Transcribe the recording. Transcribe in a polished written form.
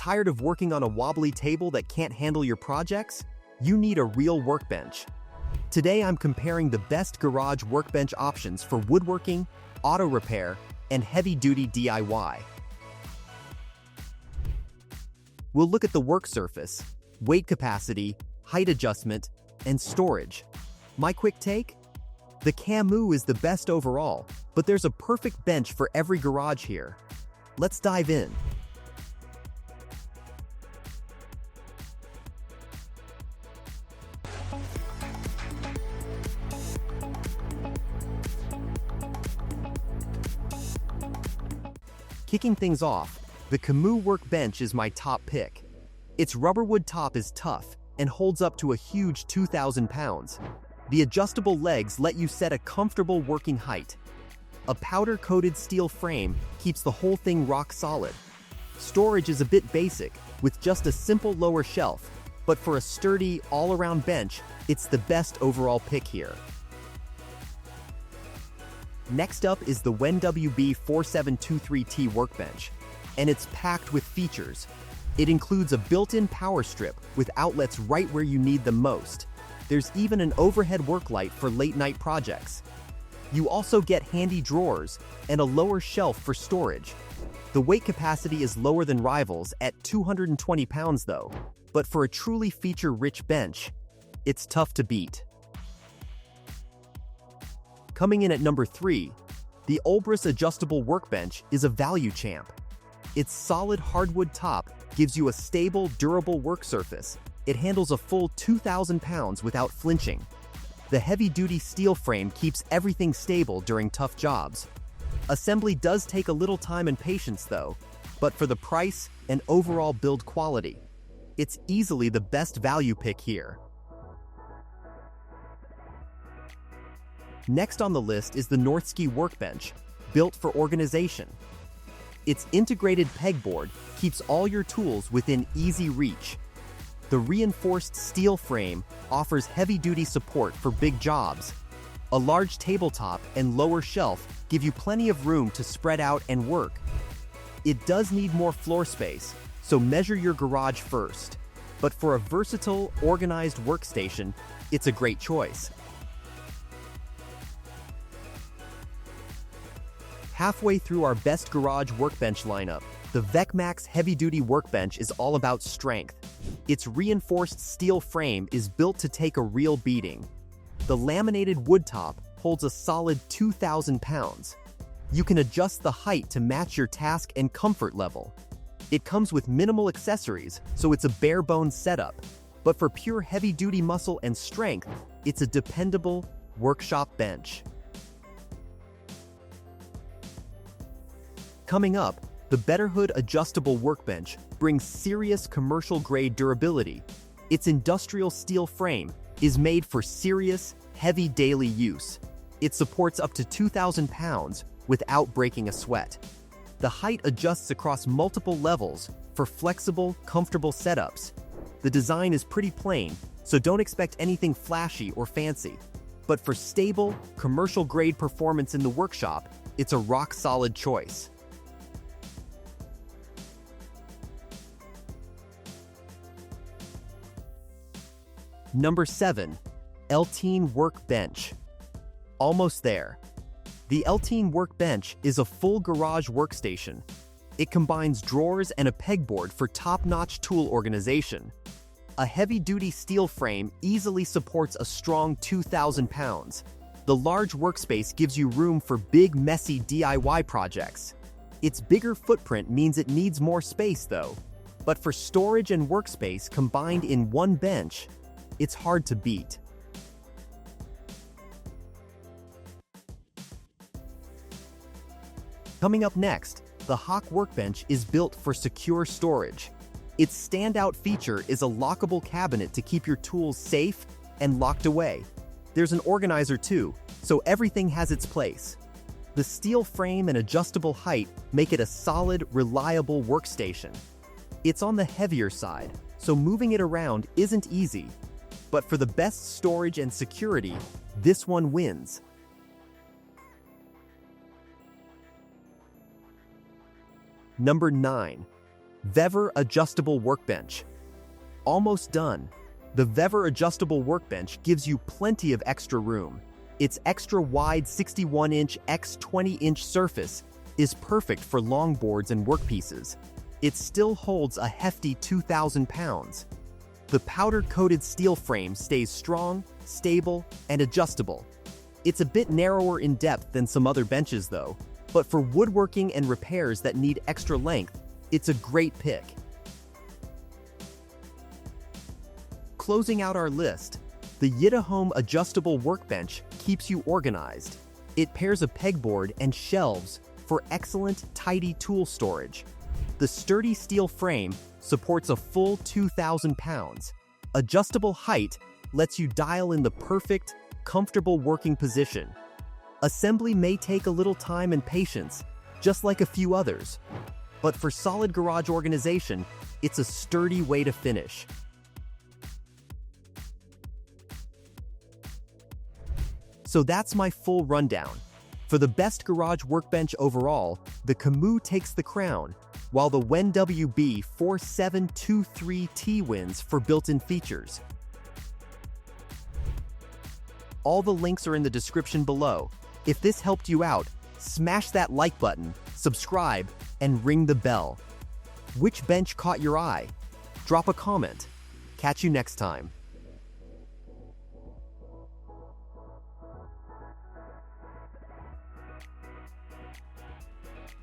Tired of working on a wobbly table that can't handle your projects? You need a real workbench. Today I'm comparing the best garage workbench options for woodworking, auto repair, and heavy-duty DIY. We'll look at the work surface, weight capacity, height adjustment, and storage. My quick take? The CAMMOO is the best overall, but there's a perfect bench for every garage here. Let's dive in. Kicking things off, the CAMMOO Workbench is my top pick. Its rubberwood top is tough and holds up to a huge 2,000 pounds. The adjustable legs let you set a comfortable working height. A powder-coated steel frame keeps the whole thing rock solid. Storage is a bit basic, with just a simple lower shelf, but for a sturdy, all-around bench, it's the best overall pick here. Next up is the WEN WB4723T Workbench, and it's packed with features. It includes a built-in power strip with outlets right where you need them most. There's even an overhead work light for late-night projects. You also get handy drawers and a lower shelf for storage. The weight capacity is lower than rivals at 220 pounds though, but for a truly feature-rich bench, it's tough to beat. Coming in at number 3, the OLBRUS Adjustable Workbench is a value champ. Its solid hardwood top gives you a stable, durable work surface. It handles a full 2,000 pounds without flinching. The heavy-duty steel frame keeps everything stable during tough jobs. Assembly does take a little time and patience though, but for the price and overall build quality, it's easily the best value pick here. Next on the list is the Northsky Workbench, built for organization. Its integrated pegboard keeps all your tools within easy reach. The reinforced steel frame offers heavy-duty support for big jobs. A large tabletop and lower shelf give you plenty of room to spread out and work. It does need more floor space, so measure your garage first. But for a versatile, organized workstation, it's a great choice. Halfway through our best garage workbench lineup, the VekMax heavy-duty workbench is all about strength. Its reinforced steel frame is built to take a real beating. The laminated wood top holds a solid 2,000 pounds. You can adjust the height to match your task and comfort level. It comes with minimal accessories, so it's a bare-bones setup. But for pure heavy-duty muscle and strength, it's a dependable workshop bench. Coming up, the Betterhood Adjustable Workbench brings serious commercial-grade durability. Its industrial steel frame is made for serious, heavy daily use. It supports up to 2,000 pounds without breaking a sweat. The height adjusts across multiple levels for flexible, comfortable setups. The design is pretty plain, so don't expect anything flashy or fancy. But for stable, commercial-grade performance in the workshop, it's a rock-solid choice. Number 7. Eltean Workbench. Almost there. The Eltean Workbench is a full garage workstation. It combines drawers and a pegboard for top-notch tool organization. A heavy-duty steel frame easily supports a strong 2,000 pounds. The large workspace gives you room for big, messy DIY projects. Its bigger footprint means it needs more space, though. But for storage and workspace combined in one bench, it's hard to beat. Coming up next, the Hak Workbench is built for secure storage. Its standout feature is a lockable cabinet to keep your tools safe and locked away. There's an organizer too, so everything has its place. The steel frame and adjustable height make it a solid, reliable workstation. It's on the heavier side, so moving it around isn't easy. But for the best storage and security, this one wins. Number 9. VEVOR Adjustable Workbench. Almost done. The VEVOR Adjustable Workbench gives you plenty of extra room. Its extra wide 61-inch x 20-inch surface is perfect for longboards and workpieces. It still holds a hefty 2,000 pounds. The powder-coated steel frame stays strong, stable, and adjustable. It's a bit narrower in depth than some other benches though, but for woodworking and repairs that need extra length, it's a great pick. Closing out our list, the YITAHOME Adjustable Workbench keeps you organized. It pairs a pegboard and shelves for excellent, tidy tool storage. The sturdy steel frame supports a full 2,000 pounds. Adjustable height lets you dial in the perfect, comfortable working position. Assembly may take a little time and patience, just like a few others. But for solid garage organization, it's a sturdy way to finish. So that's my full rundown. For the best garage workbench overall, the CAMMOO takes the crown, while the WEN WB4723T wins for built-in features. All the links are in the description below. If this helped you out, smash that like button, subscribe, and ring the bell. Which bench caught your eye? Drop a comment. Catch you next time.